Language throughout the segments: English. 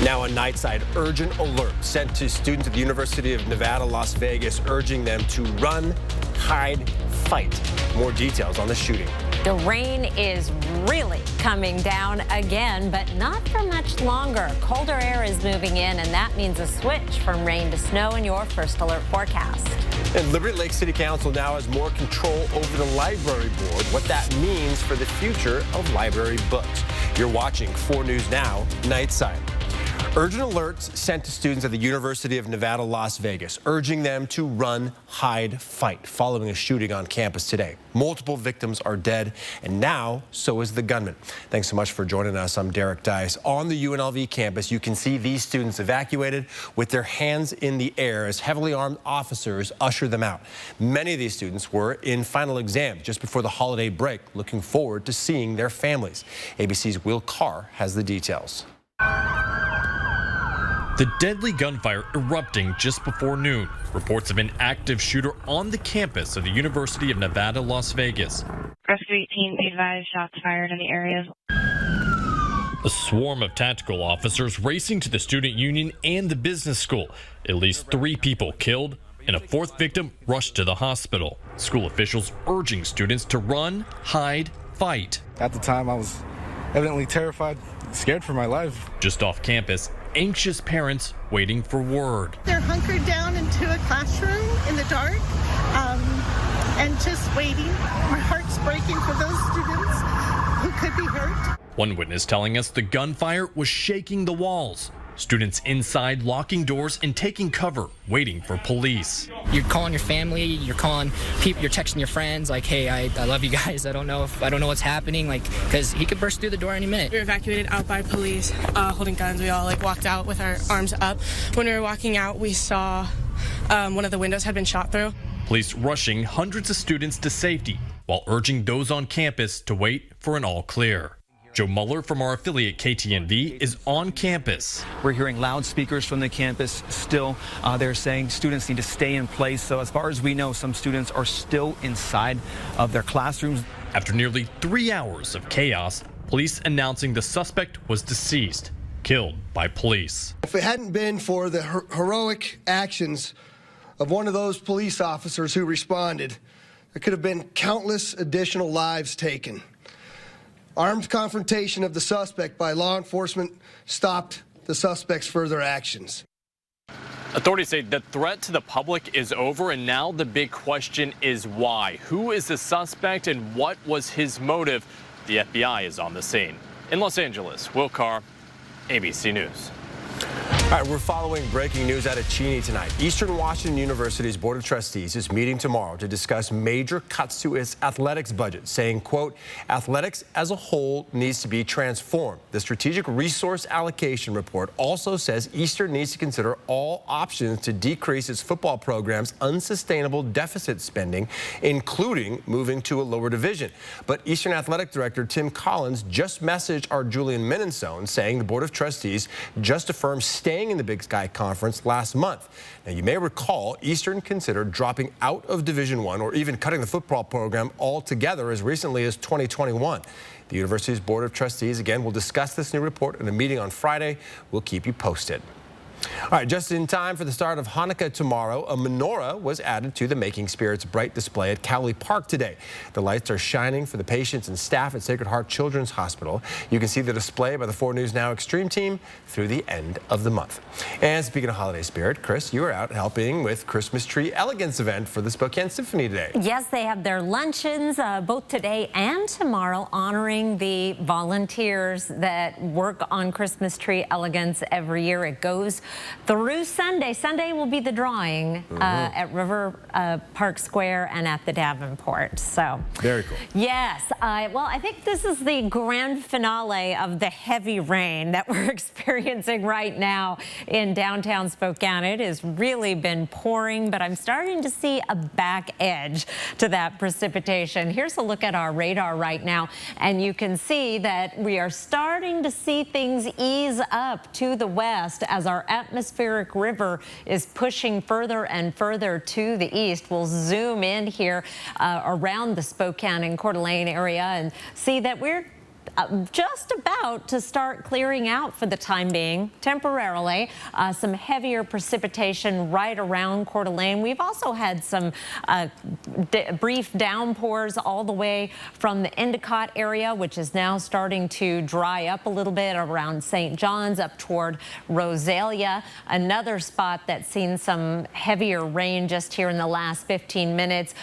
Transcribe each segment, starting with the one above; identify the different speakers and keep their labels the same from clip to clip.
Speaker 1: Now on Nightside, urgent alert sent to students at the University of Nevada, Las Vegas, urging them to run, hide, fight. More details on the shooting.
Speaker 2: The rain is really coming down again, but not for much longer. Colder air is moving in, and that means a switch from rain to snow in your first alert forecast.
Speaker 1: And Liberty Lake City Council now has more control over the library board, what that means for the future of library books. You're watching 4 News Now, Nightside. Urgent alerts sent to students at the University of Nevada, Las Vegas, urging them to run, hide, fight, following a shooting on campus today. Multiple victims are dead, and now so is the gunman. Thanks so much for joining us. I'm Derek Dice. On the UNLV campus, you can see these students evacuated with their hands in the air as heavily armed officers usher them out. Many of these students were in final exams just before the holiday break, looking forward to seeing their families. ABC's Will Carr has the details.
Speaker 3: The deadly gunfire erupting just before noon. Reports of an active shooter on the campus of the University of Nevada, Las Vegas.
Speaker 4: Rescue 18, be advised, shots fired in the area.
Speaker 3: A swarm of tactical officers racing to the student union and the business school. At least 3 people killed and a 4th victim rushed to the hospital. School officials urging students to run, hide, fight.
Speaker 5: At the time, I was evidently terrified, scared for my life.
Speaker 3: Just off campus, anxious parents waiting for word.
Speaker 6: They're hunkered down into a classroom in the dark and just waiting. My heart's breaking for those students who could be hurt.
Speaker 3: One witness telling us the gunfire was shaking the walls. Students inside locking doors and taking cover, waiting for police.
Speaker 7: You're calling your family, you're calling people, you're texting your friends like, hey, I love you guys. I don't know what's happening, like, because he could burst through the door any minute.
Speaker 8: We were evacuated out by police holding guns. We all walked out with our arms up. When we were walking out, we saw one of the windows had been shot through.
Speaker 3: Police rushing hundreds of students to safety while urging those on campus to wait for an all clear. Joe Muller from our affiliate KTNV is on campus.
Speaker 9: We're hearing loudspeakers from the campus still. They're saying students need to stay in place. So as far as we know, some students are still inside of their classrooms.
Speaker 3: After nearly 3 hours of chaos, police announcing the suspect was deceased, killed by police.
Speaker 10: If it hadn't been for the heroic actions of one of those police officers who responded, there could have been countless additional lives taken. Armed confrontation of the suspect by law enforcement stopped the suspect's further actions.
Speaker 3: Authorities say the threat to the public is over, and now the big question is why. Who is the suspect and what was his motive? The FBI is on the scene. In Los Angeles, Will Carr, ABC News.
Speaker 1: All right, we're following breaking news out of Cheney tonight. Eastern Washington University's Board of Trustees is meeting tomorrow to discuss major cuts to its athletics budget, saying, quote, athletics as a whole needs to be transformed. The Strategic Resource Allocation Report also says Eastern needs to consider all options to decrease its football program's unsustainable deficit spending, including moving to a lower division. But Eastern Athletic Director Tim Collins just messaged our Julian Minensone saying the Board of Trustees just affirmed staying in the Big Sky Conference last month. Now, you may recall Eastern considered dropping out of Division I or even cutting the football program altogether as recently as 2021. The university's Board of Trustees, again, will discuss this new report in a meeting on Friday. We'll keep you posted. All right, just in time for the start of Hanukkah tomorrow, a menorah was added to the Making Spirits Bright display at Cowley Park today. The lights are shining for the patients and staff at Sacred Heart Children's Hospital. You can see the display by the 4 News Now Extreme team through the end of the month. And speaking of holiday spirit, Chris, you were out helping with Christmas Tree Elegance event for the Spokane Symphony today.
Speaker 2: Yes, they have their luncheons both today and tomorrow, honoring the volunteers that work on Christmas Tree Elegance every year. It goes through Sunday. Sunday will be the drawing at River Park Square and at the Davenport. So
Speaker 1: very cool.
Speaker 2: Yes. Well, I think this is the grand finale of the heavy rain that we're experiencing right now in downtown Spokane. It has really been pouring, but I'm starting to see a back edge to that precipitation. Here's a look at our radar right now, and you can see that we are starting to see things ease up to the west as our atmospheric river is pushing further and further to the east. We'll zoom in here around the Spokane and Coeur d'Alene area and see that we're just about to start clearing out for the time being, temporarily. Some heavier precipitation right around Coeur d'Alene. We've also had some brief downpours all the way from the Endicott area, which is now starting to dry up a little bit around St. John's up toward Rosalia. Another spot that's seen some heavier rain just here in the last 15 minutes.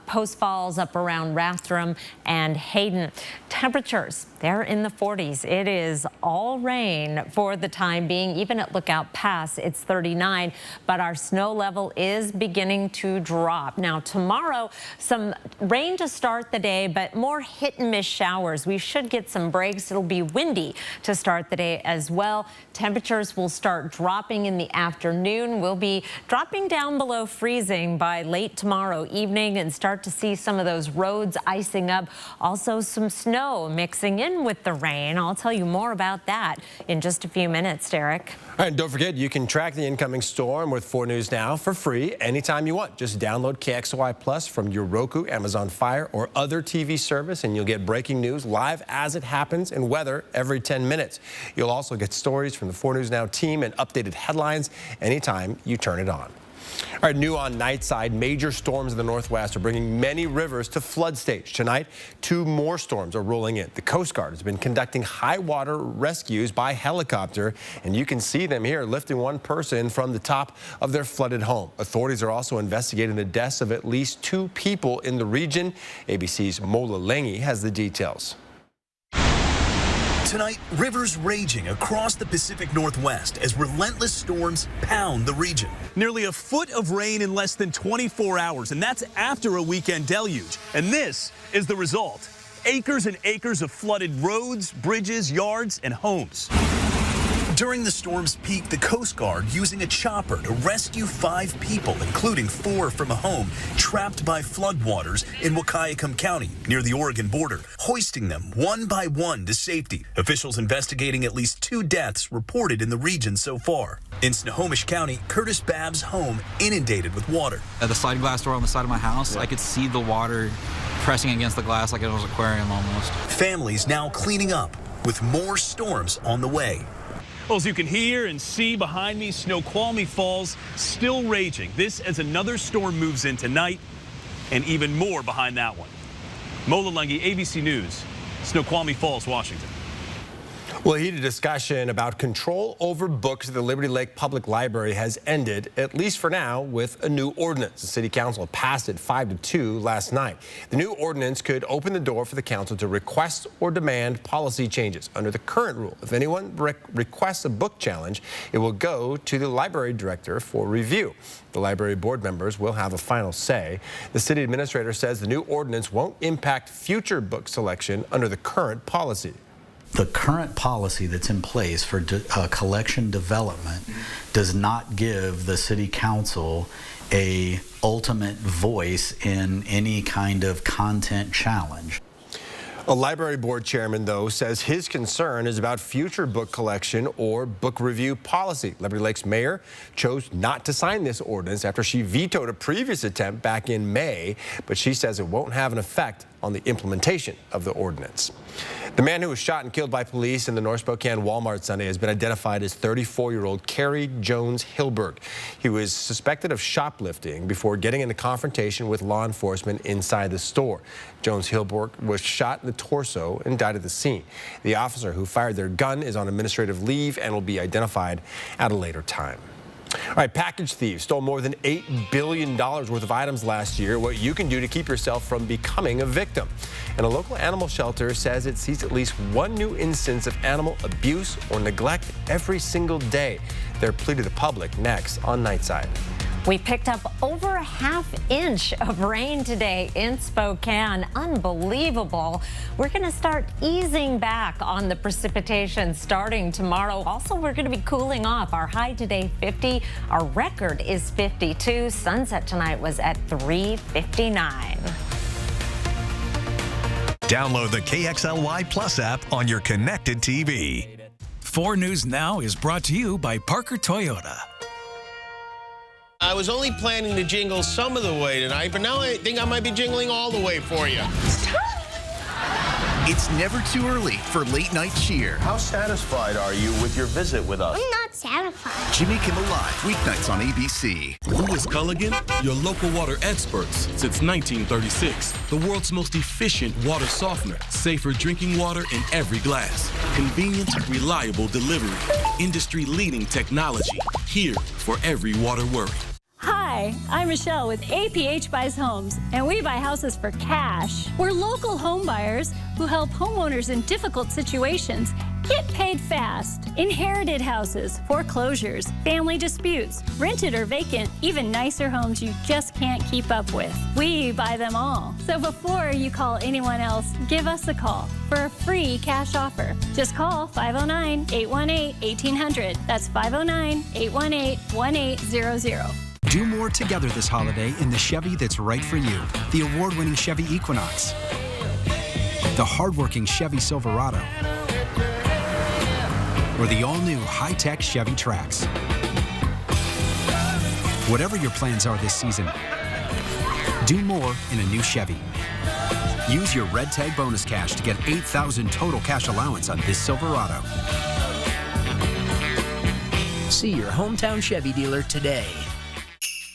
Speaker 2: Post Falls up around Rathdrum and Hayden. Temperatures, they're in the 40s. It is all rain for the time being. Even at Lookout Pass, it's 39, but our snow level is beginning to drop. Now, tomorrow, some rain to start the day, but more hit and miss showers. We should get some breaks. It'll be windy to start the day as well. Temperatures will start dropping in the afternoon. We'll be dropping down below freezing by late tomorrow evening and start to see some of those roads icing up. Also, some snow mixing in with the rain. I'll tell you more about that in just a few minutes, Derek.
Speaker 1: All right, and don't forget, you can track the incoming storm with 4 News Now for free anytime you want. Just download KXLY Plus from your Roku, Amazon Fire, or other TV service, and you'll get breaking news live as it happens and weather every 10 minutes. You'll also get stories from the 4 News Now team and updated headlines anytime you turn it on. All right, new on Nightside, major storms in the Northwest are bringing many rivers to flood stage. Tonight, 2 more storms are rolling in. The Coast Guard has been conducting high water rescues by helicopter, and you can see them here lifting one person from the top of their flooded home. Authorities are also investigating the deaths of at least 2 people in the region. ABC's Mola Lengi has the details.
Speaker 11: Tonight, rivers raging across the Pacific Northwest as relentless storms pound the region.
Speaker 12: Nearly a foot of rain in less than 24 hours, and that's after a weekend deluge. And this is the result. Acres and acres of flooded roads, bridges, yards, and homes.
Speaker 11: During the storm's peak, the Coast Guard using a chopper to rescue 5 people, including 4 from a home trapped by floodwaters in Wahkiakum County near the Oregon border, hoisting them one by one to safety. Officials investigating at least 2 deaths reported in the region so far. In Snohomish County, Curtis Babb's home inundated with water.
Speaker 13: At the sliding glass door on the side of my house, I could see the water pressing against the glass like it was an aquarium almost.
Speaker 11: Families now cleaning up with more storms on the way.
Speaker 12: Well, as you can hear and see behind me, Snoqualmie Falls still raging. This as another storm moves in tonight, and even more behind that one. Mola Lengi, ABC News, Snoqualmie Falls, Washington.
Speaker 1: Well, a heated discussion about control over books at the Liberty Lake Public Library has ended, at least for now, with a new ordinance. The City Council passed it 5-2 last night. The new ordinance could open the door for the council to request or demand policy changes. Under the current rule, if anyone requests a book challenge, it will go to the library director for review. The library board members will have a final say. The city administrator says the new ordinance won't impact future book selection under the current policy.
Speaker 14: The current policy that's in place for collection development does not give the city council a ultimate voice in any kind of content challenge.
Speaker 1: A library board chairman, though, says his concern is about future book collection or book review policy. Liberty Lake's mayor chose not to sign this ordinance after she vetoed a previous attempt back in May, but she says it won't have an effect on the implementation of the ordinance. The man who was shot and killed by police in the North Spokane Walmart Sunday has been identified as 34-year-old Kerry Jones Hilberg. He was suspected of shoplifting before getting into confrontation with law enforcement inside the store. Jones Hilberg was shot in the torso and died at the scene. The officer who fired their gun is on administrative leave and will be identified at a later time. All right, package thieves stole more than $8 billion worth of items last year. What you can do to keep yourself from becoming a victim. And a local animal shelter says it sees at least 1 new instance of animal abuse or neglect every single day. Their plea to the public next on Nightside.
Speaker 2: We picked up over a ½ inch of rain today in Spokane. Unbelievable. We're going to start easing back on the precipitation starting tomorrow. Also, we're going to be cooling off. Our high today, 50. Our record is 52. Sunset tonight was at 3:59.
Speaker 15: Download the KXLY Plus app on your connected TV.
Speaker 16: 4 News Now is brought to you by Parker Toyota.
Speaker 17: I was only planning to jingle some of the way tonight, but now I think I might be jingling all the way for you.
Speaker 11: It's never too early for late night cheer.
Speaker 18: How satisfied are you with your visit with us?
Speaker 19: I'm not satisfied.
Speaker 11: Jimmy Kimmel Live, weeknights on ABC.
Speaker 20: Lewis Culligan, your local water experts since 1936. The world's most efficient water softener. Safer drinking water in every glass. Convenient, reliable delivery. Industry-leading technology. Here for every water worry.
Speaker 21: Hi, I'm Michelle with APH Buys Homes, and we buy houses for cash. We're local home buyers who help homeowners in difficult situations get paid fast. Inherited houses, foreclosures, family disputes, rented or vacant, even nicer homes you just can't keep up with. We buy them all. So before you call anyone else, give us a call for a free cash offer. Just call 509-818-1800. That's 509-818-1800.
Speaker 22: Do more together this holiday in the Chevy that's right for you. The award-winning Chevy Equinox, the hardworking Chevy Silverado, or the all-new high-tech Chevy Trax. Whatever your plans are this season, do more in a new Chevy. Use your Red Tag bonus cash to get $8,000 total cash allowance on this Silverado.
Speaker 23: See your hometown Chevy dealer today.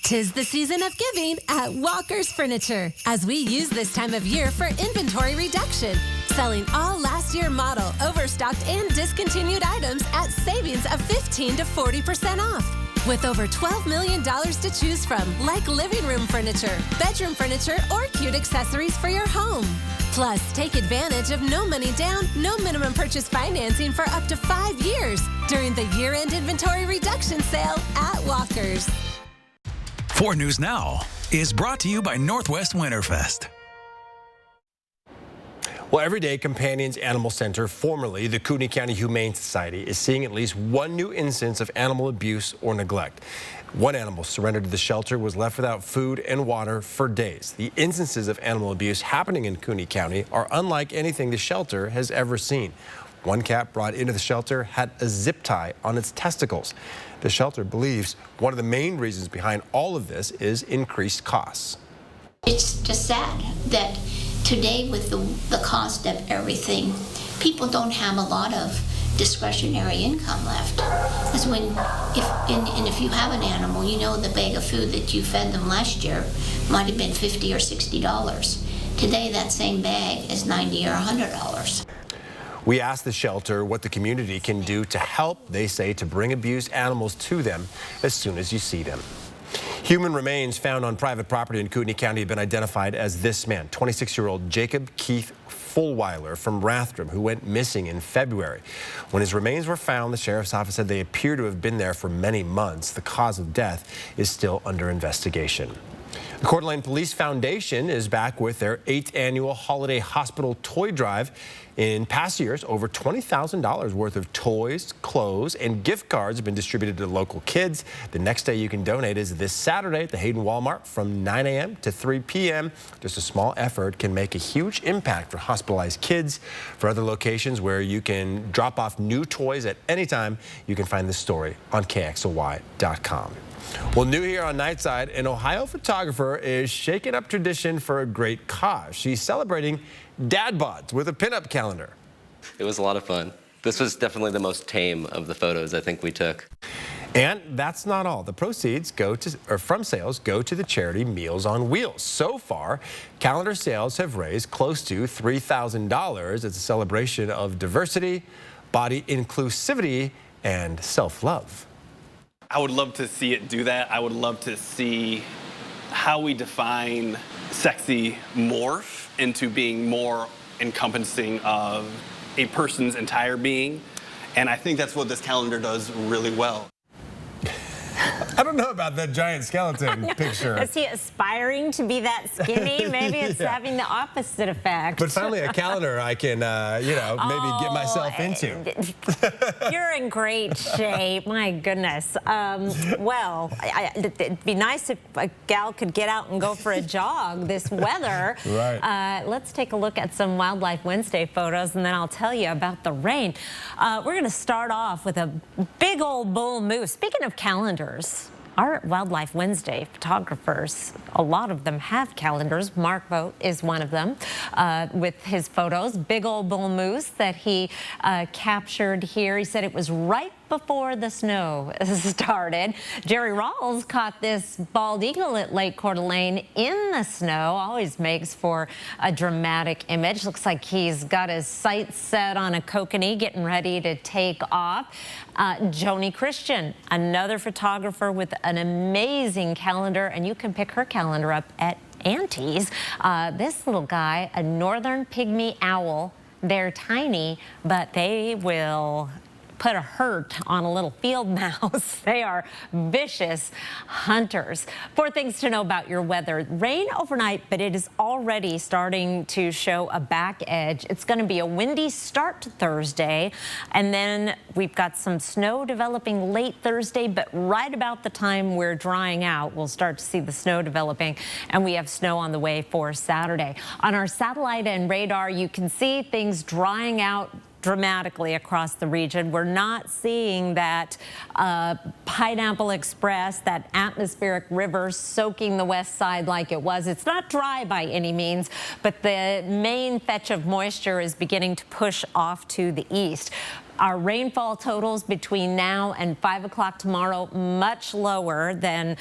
Speaker 24: 'Tis the season of giving at Walker's Furniture, as we use this time of year for inventory reduction, selling all last year model, overstocked, and discontinued items at savings of 15 to 40% off. With over $12 million to choose from, like living room furniture, bedroom furniture, or cute accessories for your home. Plus, take advantage of no money down, no minimum purchase financing for up to 5 years during the year-end inventory reduction sale at Walker's.
Speaker 16: 4 News Now is brought to you by Northwest Winterfest.
Speaker 1: Well, Everyday Companions Animal Center, formerly the Kootenai County Humane Society, is seeing at least one new instance of animal abuse or neglect. One animal surrendered to the shelter was left without food and water for days. The instances of animal abuse happening in Kootenai County are unlike anything the shelter has ever seen. One cat brought into the shelter had a zip tie on its testicles. The shelter believes one of the main reasons behind all of this is increased costs.
Speaker 25: It's just sad that today, with the cost of everything, people don't have a lot of discretionary income left. Because if you have an animal, you know the bag of food that you fed them last year might have been $50 or $60. Today, that same bag is $90 or $100.
Speaker 1: We asked the shelter what the community can do to help, they say, to bring abused animals to them as soon as you see them. Human remains found on private property in Kootenai County have been identified as this man, 26-year-old Jacob Keith Fulweiler from Rathdrum, who went missing in February. When his remains were found, the sheriff's office said they appear to have been there for many months. The cause of death is still under investigation. The Coeur d'Alene Police Foundation is back with their 8th annual Holiday Hospital Toy Drive. In past years, over $20,000 worth of toys, clothes, and gift cards have been distributed to local kids. The next day you can donate is this Saturday at the Hayden Walmart from 9 a.m. to 3 p.m. Just a small effort can make a huge impact for hospitalized kids. For other locations where you can drop off new toys at any time, you can find this story on KXLY.com. Well, new here on Nightside, an Ohio photographer is shaking up tradition for a great cause. She's celebrating dad bods with a pinup calendar.
Speaker 26: It was a lot of fun. This was definitely the most tame of the photos I think we took.
Speaker 1: And that's not all. The proceeds from sales go to the charity Meals on Wheels. So far, calendar sales have raised close to $3,000. It's a celebration of diversity, body inclusivity, and self-love.
Speaker 27: I would love to see it do that. I would love to see how we define sexy morph into being more encompassing of a person's entire being. And I think that's what this calendar does really well.
Speaker 1: I don't know about that giant skeleton picture.
Speaker 2: Is he aspiring to be that skinny? Maybe it's having the opposite effect.
Speaker 1: But finally a calendar I can, maybe get myself into.
Speaker 2: You're in great shape. My goodness. Well, it'd be nice if a gal could get out and go for a jog this weather.
Speaker 1: Right.
Speaker 2: Let's take a look at some Wildlife Wednesday photos, and then I'll tell you about the rain. We're going to start off with a big old bull moose. Speaking of calendars, our Wildlife Wednesday photographers, a lot of them have calendars. Mark Vogt is one of them with his photos. Big old bull moose that he captured here. He said it was right before the snow started. Jerry Rawls caught this bald eagle at Lake Coeur d'Alene in the snow. Always makes for a dramatic image. Looks like he's got his sights set on a kokanee, getting ready to take off. Joni Christian, another photographer with an amazing calendar, and you can pick her calendar up at Auntie's. This little guy, a northern pygmy owl. They're tiny, but they will put a hurt on a little field mouse. They are vicious hunters. 4 things to know about your weather. Rain overnight, but it is already starting to show a back edge. It's going to be a windy start to Thursday, and then we've got some snow developing late Thursday, but right about the time we're drying out, we'll start to see the snow developing, and we have snow on the way for Saturday. On our satellite and radar, you can see things drying out dramatically across the region. We're not seeing that Pineapple Express, that atmospheric river soaking the west side like it was. It's not dry by any means, but the main fetch of moisture is beginning to push off to the east. Our rainfall totals between now and 5 o'clock tomorrow, much lower than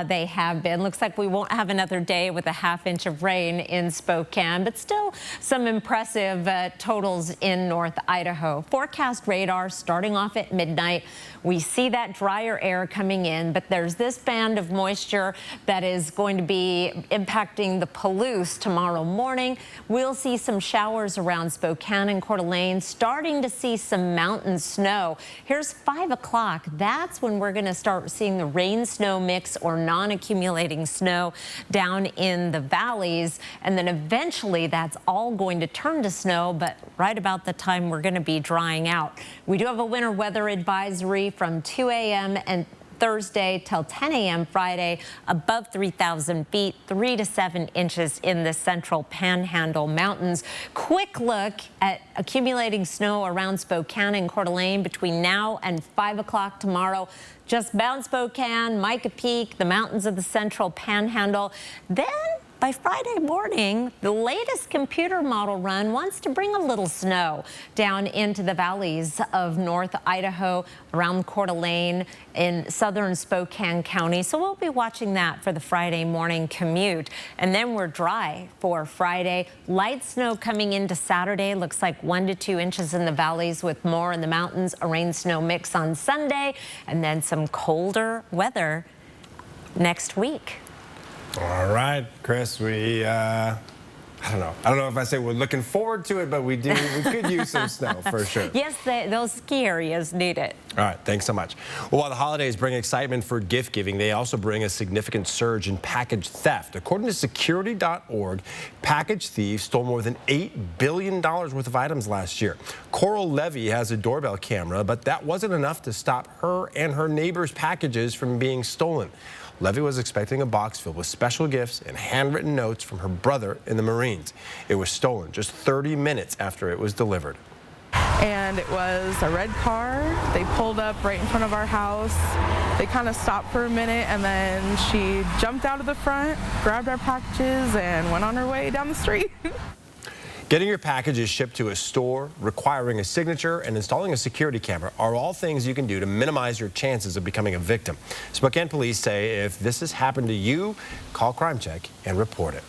Speaker 2: they have been. Looks like we won't have another day with a ½ inch of rain in Spokane, but still some impressive totals in North Idaho. Forecast radar starting off at midnight. We see that drier air coming in, but there's this band of moisture that is going to be impacting the Palouse tomorrow morning. We'll see some showers around Spokane and Coeur d'Alene, starting to see some mountain snow. Here's 5 o'clock. That's when we're going to start seeing the rain-snow mix or non-accumulating snow down in the valleys. And then eventually that's all going to turn to snow, but right about the time we're going to be drying out. We do have a winter weather advisory from 2 a.m. and Thursday till 10 a.m. Friday, above 3,000 feet, 3 to 7 inches in the central Panhandle Mountains. Quick look at accumulating snow around Spokane and Coeur d'Alene between now and 5 o'clock tomorrow. Just Mount Spokane, Micah Peak, the mountains of the central Panhandle. Then by Friday morning, the latest computer model run wants to bring a little snow down into the valleys of North Idaho, around Coeur d'Alene, in southern Spokane County. So we'll be watching that for the Friday morning commute. And then we're dry for Friday. Light snow coming into Saturday. Looks like 1 to 2 inches in the valleys with more in the mountains. A rain-snow mix on Sunday. And then some colder weather next week.
Speaker 1: All right, Chris, I don't know if I say we're looking forward to it, but we could use some snow for sure.
Speaker 2: Yes, those ski areas need it.
Speaker 1: All right, thanks so much. Well, while the holidays bring excitement for gift giving, they also bring a significant surge in package theft. According to security.org, package thieves stole more than $8 billion worth of items last year. Coral Levy has a doorbell camera, but that wasn't enough to stop her and her neighbor's packages from being stolen. Levy was expecting a box filled with special gifts and handwritten notes from her brother in the Marines. It was stolen just 30 minutes after it was delivered.
Speaker 4: And it was a red car. They pulled up right in front of our house. They kind of stopped for a minute, and then she jumped out of the front, grabbed our packages, and went on her way down the street.
Speaker 1: Getting your packages shipped to a store, requiring a signature, and installing a security camera are all things you can do to minimize your chances of becoming a victim. Spokane police say if this has happened to you, call Crime Check and report it.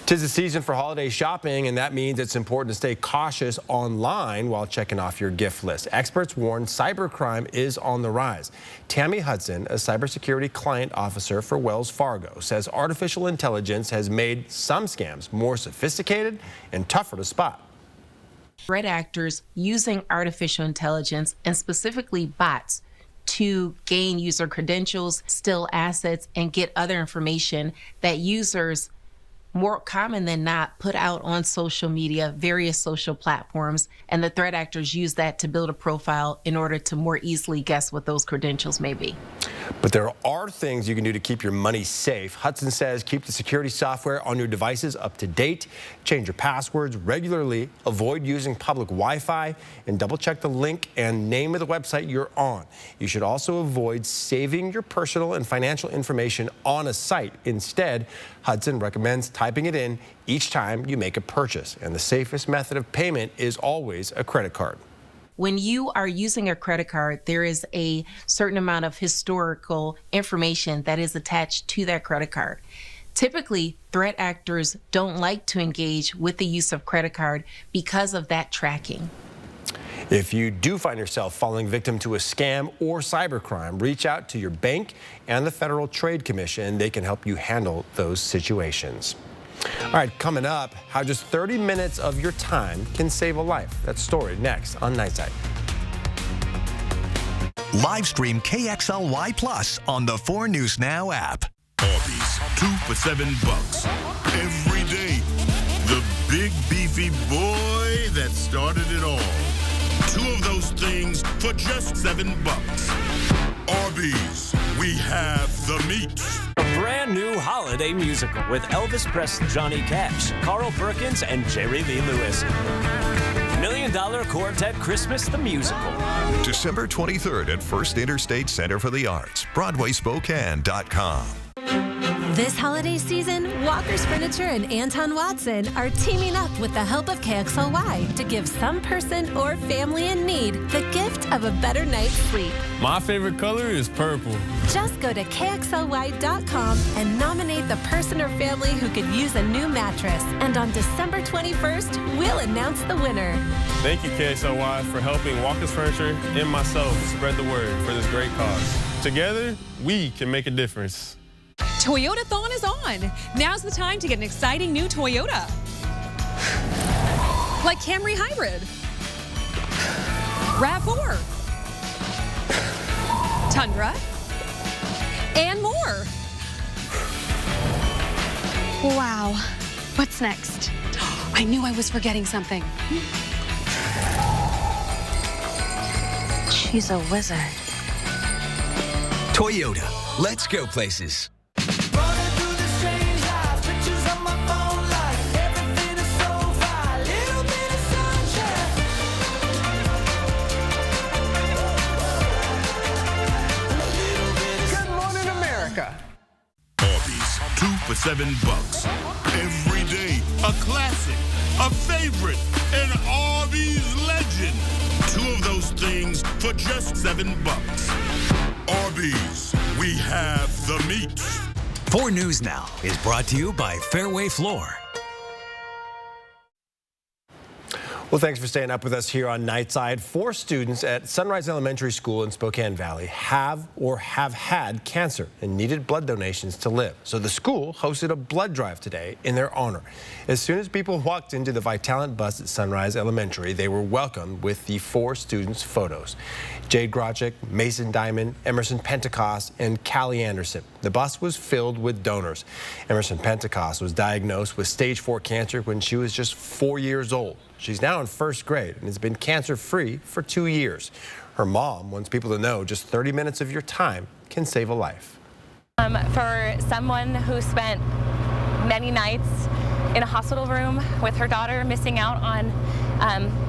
Speaker 1: 'Tis the season for holiday shopping, and that means it's important to stay cautious online while checking off your gift list. Experts warn cybercrime is on the rise. Tammy Hudson, a cybersecurity client officer for Wells Fargo, says artificial intelligence has made some scams more sophisticated and tougher to spot.
Speaker 5: Threat actors using artificial intelligence and specifically bots to gain user credentials, steal assets, and get other information that users more common than not put out on social media, various social platforms, and the threat actors use that to build a profile in order to more easily guess what those credentials may be.
Speaker 1: But there are things you can do to keep your money safe. Hudson says keep the security software on your devices up to date, change your passwords regularly, avoid using public Wi-Fi, and double check the link and name of the website you're on. You should also avoid saving your personal and financial information on a site. Instead, Hudson recommends typing it in each time you make a purchase. And the safest method of payment is always a credit card.
Speaker 5: When you are using a credit card, there is a certain amount of historical information that is attached to that credit card. Typically, threat actors don't like to engage with the use of credit card because of that tracking.
Speaker 1: If you do find yourself falling victim to a scam or cybercrime, reach out to your bank and the Federal Trade Commission. They can help you handle those situations. All right, coming up, how just 30 minutes of your time can save a life. That story next on Nightside.
Speaker 15: Live stream KXLY Plus on the 4 News Now app.
Speaker 3: Arby's, 2 for $7 every day. The big beefy boy that started it all. 2 of those things for just $7. Arby's, we have the meat.
Speaker 6: A brand new holiday musical with Elvis Presley, Johnny Cash, Carl Perkins, and Jerry Lee Lewis. $1 Million Quartet Christmas the Musical.
Speaker 15: December 23rd at First Interstate Center for the Arts, BroadwaySpokane.com.
Speaker 24: This holiday season, Walker's Furniture and Anton Watson are teaming up with the help of KXLY to give some person or family in need the gift of a better night's sleep.
Speaker 7: My favorite color is purple.
Speaker 24: Just go to KXLY.com and nominate the person or family who could use a new mattress. And on December 21st, we'll announce the winner.
Speaker 7: Thank you, KXLY, for helping Walker's Furniture and myself spread the word for this great cause. Together, we can make a difference.
Speaker 8: Toyotathon is on. Now's the time to get an exciting new Toyota. Like Camry Hybrid, RAV4, Tundra, and more.
Speaker 9: Wow. What's next? I knew I was forgetting something. She's a wizard.
Speaker 22: Toyota. Let's go places.
Speaker 3: Arby's, 2 for $7 every day. A classic, a favorite, an Arby's legend. 2 of those things for just $7. Arby's, we have the meat.
Speaker 22: 4 News Now is brought to you by Fairway Floor.
Speaker 1: Well, thanks for staying up with us here on Nightside. 4 students at Sunrise Elementary School in Spokane Valley have had cancer and needed blood donations to live. So the school hosted a blood drive today in their honor. As soon as people walked into the Vitalant bus at Sunrise Elementary, they were welcomed with the 4 students' photos. Jade Grotchick, Mason Diamond, Emerson Pentecost, and Callie Anderson. The bus was filled with donors. Emerson Pentecost was diagnosed with stage 4 cancer when she was just 4 years old. She's now in 1st grade and has been cancer-free for 2 years. Her mom wants people to know just 30 minutes of your time can save a life.
Speaker 10: For someone who spent many nights in a hospital room with her daughter, missing out on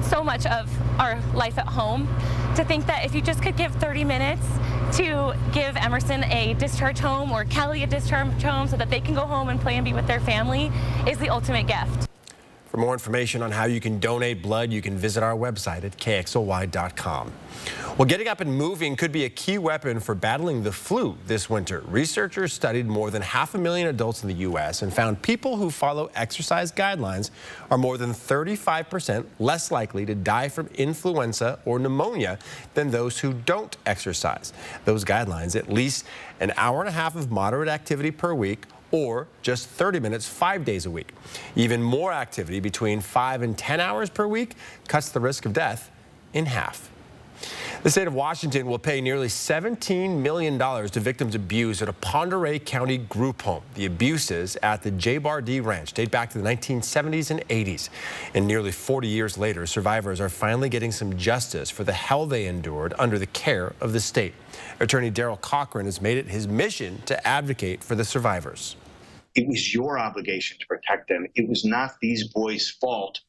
Speaker 10: so much of our life at home, to think that if you just could give 30 minutes to give Emerson a discharge home or Kelly a discharge home so that they can go home and play and be with their family is the ultimate gift.
Speaker 1: For more information on how you can donate blood, you can visit our website at KXLY.com. Well, getting up and moving could be a key weapon for battling the flu this winter. Researchers studied more than 500,000 adults in the U.S. and found people who follow exercise guidelines are more than 35% less likely to die from influenza or pneumonia than those who don't exercise. Those guidelines, at least an hour and a half of moderate activity per week, or just 30 minutes 5 days a week. Even more activity between 5 and 10 hours per week cuts the risk of death in half. The state of Washington will pay nearly $17 million to victims abused at a Pend Oreille County group home. The abuses at the J-Bar-D Ranch date back to the 1970s and 80s. And nearly 40 years later, survivors are finally getting some justice for the hell they endured under the care of the state. Attorney Daryl Cochran has made it his mission to advocate for the survivors.
Speaker 11: It was your obligation to protect them. It was not these boys' fault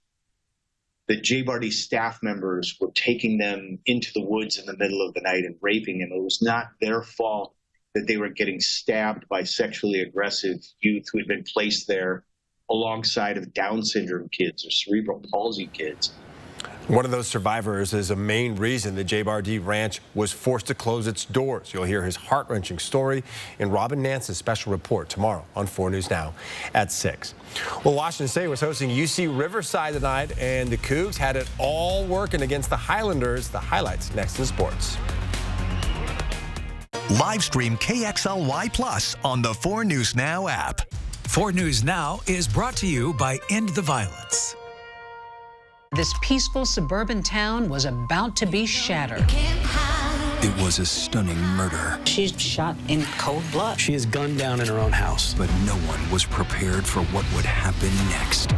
Speaker 11: that J-Bar-D staff members were taking them into the woods in the middle of the night and raping them. It was not their fault that they were getting stabbed by sexually aggressive youth who had been placed there alongside of Down syndrome kids or cerebral palsy kids.
Speaker 1: One of those survivors is a main reason the J-Bar-D Ranch was forced to close its doors. You'll hear his heart-wrenching story in Robin Nance's special report tomorrow on 4 News Now at 6. Well, Washington State was hosting UC Riverside tonight, and the Cougs had it all working against the Highlanders. The highlights next in sports.
Speaker 15: Live stream KXLY Plus on the 4 News Now app.
Speaker 16: 4 News Now is brought to you by End the Violence.
Speaker 12: This peaceful suburban town was about to be shattered.
Speaker 22: It was a stunning murder.
Speaker 12: She's shot in cold blood.
Speaker 22: She is gunned down in her own house. But no one was prepared for what would happen next.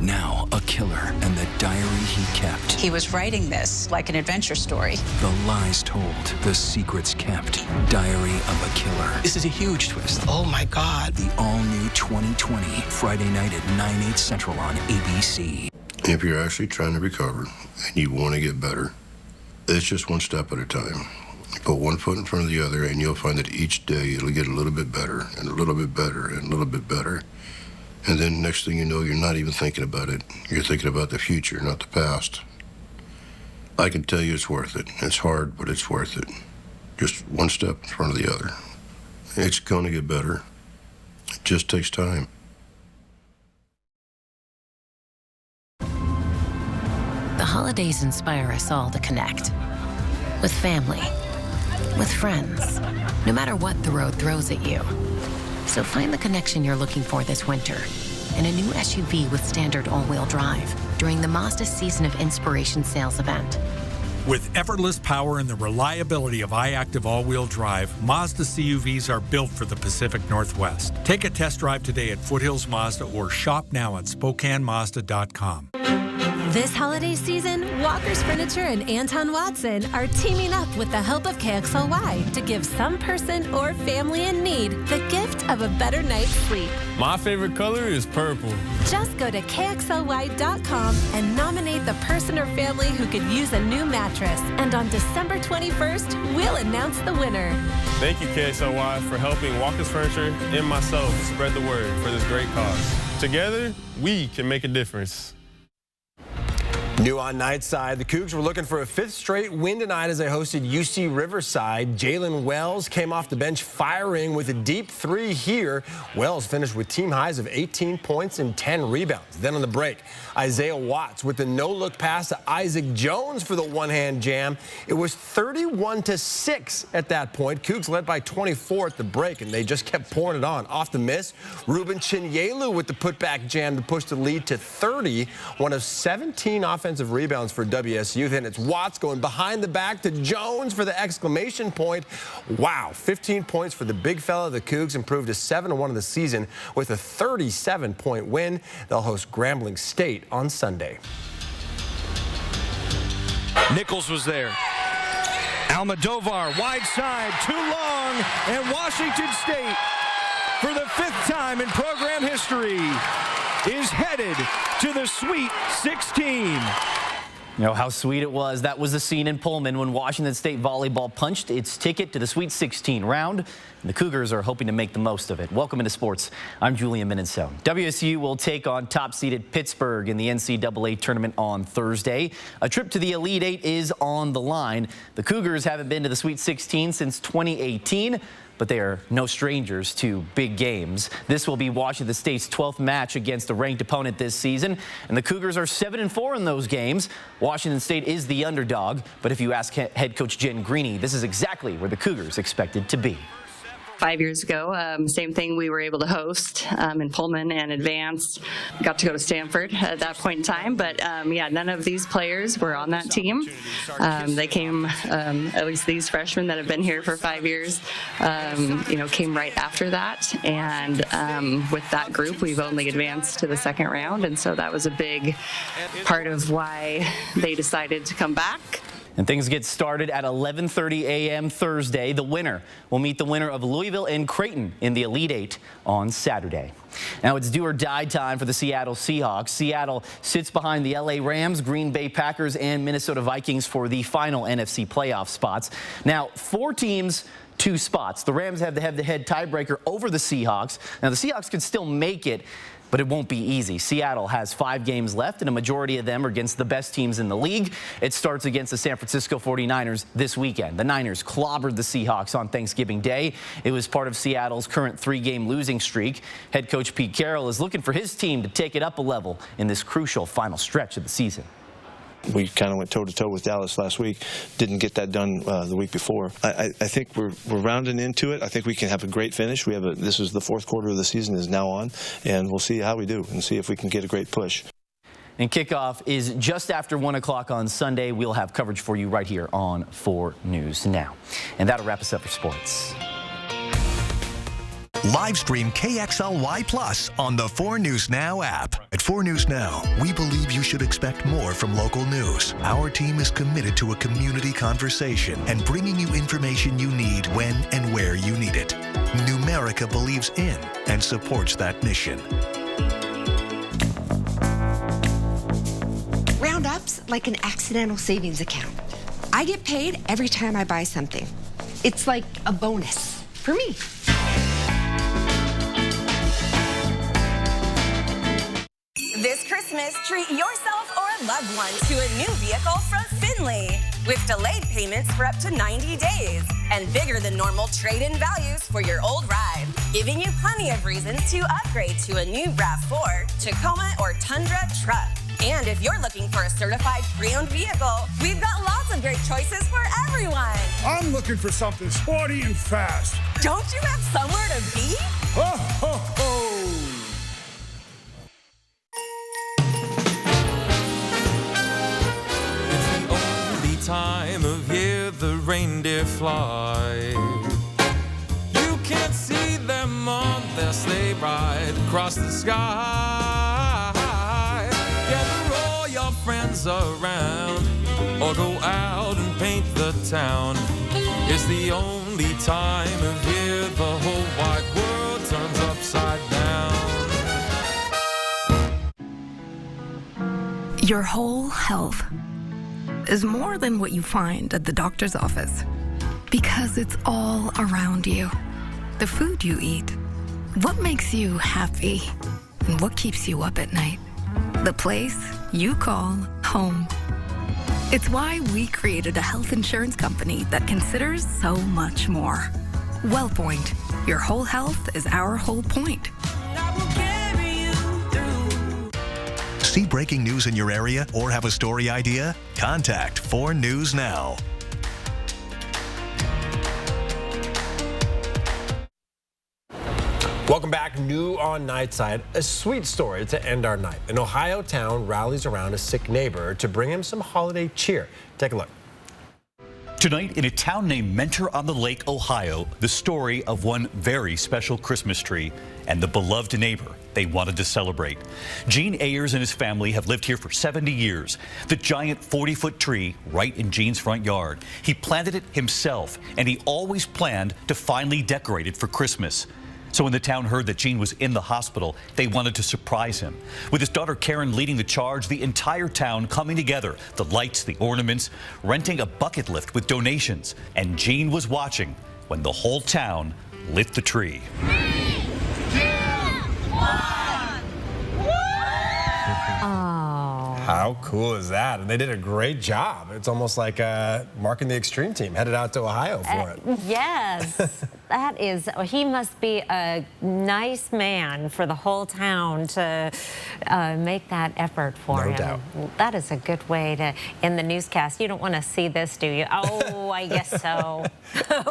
Speaker 22: Now, a killer and the diary he kept.
Speaker 12: He was writing this like an adventure story.
Speaker 22: The lies told, the secrets kept. Diary of a Killer.
Speaker 12: This is a huge twist. Oh my God.
Speaker 22: The all-new 2020, Friday night at 9/8 Central on ABC.
Speaker 13: If you're actually trying to recover and you want to get better, it's just one step at a time. You put one foot in front of the other, and you'll find that each day it'll get a little bit better and a little bit better and a little bit better. And then next thing you know, you're not even thinking about it. You're thinking about the future, not the past. I can tell you it's worth it. It's hard, but it's worth it. Just one step in front of the other. It's going to get better. It just takes time.
Speaker 14: The holidays inspire us all to connect. With family, with friends, no matter what the road throws at you. So find the connection you're looking for this winter in a new SUV with standard all-wheel drive during the Mazda Season of Inspiration sales event.
Speaker 17: With effortless power and the reliability of iActive all-wheel drive, Mazda CUVs are built for the Pacific Northwest. Take a test drive today at Foothills Mazda or shop now at SpokaneMazda.com.
Speaker 24: This holiday season, Walker's Furniture and Anton Watson are teaming up with the help of KXLY to give some person or family in need the gift of a better night's sleep.
Speaker 7: My favorite color is purple.
Speaker 24: Just go to KXLY.com and nominate the person or family who could use a new mattress. And on December 21st, we'll announce the winner.
Speaker 7: Thank you, KXLY, for helping Walker's Furniture and myself spread the word for this great cause. Together, we can make a difference.
Speaker 1: New on Nightside, the Cougs were looking for a 5th straight win tonight as they hosted UC Riverside. Jalen Wells came off the bench firing with a deep 3 here. Wells finished with team highs of 18 points and 10 rebounds. Then on the break, Isaiah Watts with the no-look pass to Isaac Jones for the one-hand jam. It was 31-6 at that point. Cougs led by 24 at the break, and they just kept pouring it on. Off the miss, Ruben Chinyelu with the putback jam to push the lead to 30, one of 17 offensive rebounds for WSU. Then it's Watts going behind the back to Jones for the exclamation point. Wow, 15 points for the big fella. The Cougs improved to 7-1 in the season with a 37-point win. They'll host Grambling State on Sunday.
Speaker 18: Nichols was there. Almodovar, wide side, too long, and Washington State, for the 5th time in program history, is headed to the Sweet 16.
Speaker 19: You know how sweet it was. That was the scene in Pullman when Washington State volleyball punched its ticket to the Sweet 16 round. And the Cougars are hoping to make the most of it. Welcome into sports. I'm Julian Minenso. WSU will take on top-seeded Pittsburgh in the NCAA tournament on Thursday. A trip to the Elite Eight is on the line. The Cougars haven't been to the Sweet 16 since 2018. But they are no strangers to big games. This will be Washington State's 12th match against a ranked opponent this season, and the Cougars are 7-4 in those games. Washington State is the underdog, but if you ask head coach Jen Greeny, this is exactly where the Cougars expected to be.
Speaker 2: 5 years ago. Same thing, we were able to host in Pullman and advance. Got to go to Stanford at that point in time, but yeah, none of these players were on that team. They came, at least these freshmen that have been here for 5 years, came right after that. And with that group, we've only advanced to the second round, and so that was a big part of why they decided to come back.
Speaker 19: And things get started at 11:30 a.m. Thursday. The winner will meet the winner of Louisville and Creighton in the Elite Eight on Saturday. Now it's do or die time for the Seattle Seahawks. Seattle sits behind the LA Rams, Green Bay Packers, and Minnesota Vikings for the final NFC playoff spots. Now, 4 teams, 2 spots. The Rams have the head-to-head tiebreaker over the Seahawks. Now, the Seahawks could still make it, but it won't be easy. Seattle has 5 games left, and a majority of them are against the best teams in the league. It starts against the San Francisco 49ers this weekend. The Niners clobbered the Seahawks on Thanksgiving Day. It was part of Seattle's current 3-game losing streak. Head coach Pete Carroll is looking for his team to take it up a level in this crucial final stretch of the season.
Speaker 20: We kind of went toe-to-toe with Dallas last week. Didn't get that done the week before. I think we're rounding into it. I think we can have a great finish. This is the 4th quarter of the season is now on, and we'll see how we do and see if we can get a great push.
Speaker 19: And kickoff is just after 1 o'clock on Sunday. We'll have coverage for you right here on 4 News Now. And that'll wrap us up for sports.
Speaker 21: Live stream KXLY Plus on the 4 News Now app. At 4 News Now, we believe you should expect more from local news. Our team is committed to a community conversation and bringing you information you need when and where you need it. Numerica believes in and supports that mission.
Speaker 23: Roundup's like an accidental savings account. I get paid every time I buy something. It's like a bonus for me.
Speaker 25: This Christmas, treat yourself or a loved one to a new vehicle from Finley. With delayed payments for up to 90 days and bigger than normal trade-in values for your old ride, giving you plenty of reasons to upgrade to a new RAV4, Tacoma, or Tundra truck. And if you're looking for a certified pre-owned vehicle, we've got lots of great choices for everyone.
Speaker 26: I'm looking for something sporty and fast.
Speaker 25: Don't you have somewhere to be?
Speaker 26: Ho, ho, ho!
Speaker 27: Time of year the reindeer fly. You can't see them on their sleigh ride across the sky. Gather all your friends around or go out and paint the town. It's the only time of year the whole wide world turns upside down.
Speaker 28: Your whole health is more than what you find at the doctor's office, because it's all around you. The food you eat, what makes you happy, and what keeps you up at night. The place you call home. It's why we created a health insurance company that considers so much more. WellPoint, your whole health is our whole point.
Speaker 21: See breaking news in your area or have a story idea? Contact 4 News Now.
Speaker 1: Welcome back. New on Nightside, a sweet story to end our night. An Ohio town rallies around a sick neighbor to bring him some holiday cheer. Take a look.
Speaker 29: Tonight, in a town named Mentor on the Lake, Ohio, the story of one very special Christmas tree and the beloved neighbor they wanted to celebrate. Gene Ayers and his family have lived here for 70 years. The giant 40-foot tree right in Gene's front yard. He planted it himself, and he always planned to finally decorate it for Christmas. So when the town heard that Gene was in the hospital, they wanted to surprise him. With his daughter Karen leading the charge, the entire town coming together, the lights, the ornaments, renting a bucket lift with donations. And Gene was watching when the whole town lit the tree.
Speaker 30: 3, 2, 1.
Speaker 1: How cool is that? And they did a great job. It's almost like marking the extreme team headed out to Ohio for it.
Speaker 3: Yes, that is, he must be a nice man for the whole town to make that effort for him.
Speaker 1: No doubt.
Speaker 3: That is a good way to end the newscast. You don't want to see this, do you? Oh, I guess so.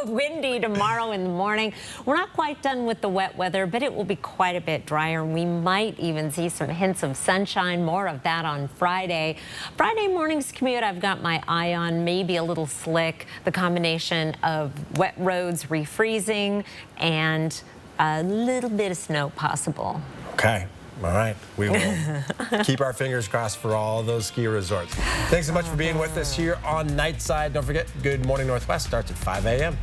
Speaker 3: Windy tomorrow in the morning. We're not quite done with the wet weather, but it will be quite a bit drier. We might even see some hints of sunshine, more of that on Friday. Friday morning's commute, I've got my eye on, maybe a little slick. The combination of wet roads refreezing and a little bit of snow possible.
Speaker 1: Okay. All right. We will keep our fingers crossed for all those ski resorts. Thanks so much for being with us here on Nightside. Don't forget, Good Morning Northwest starts at 5 a.m.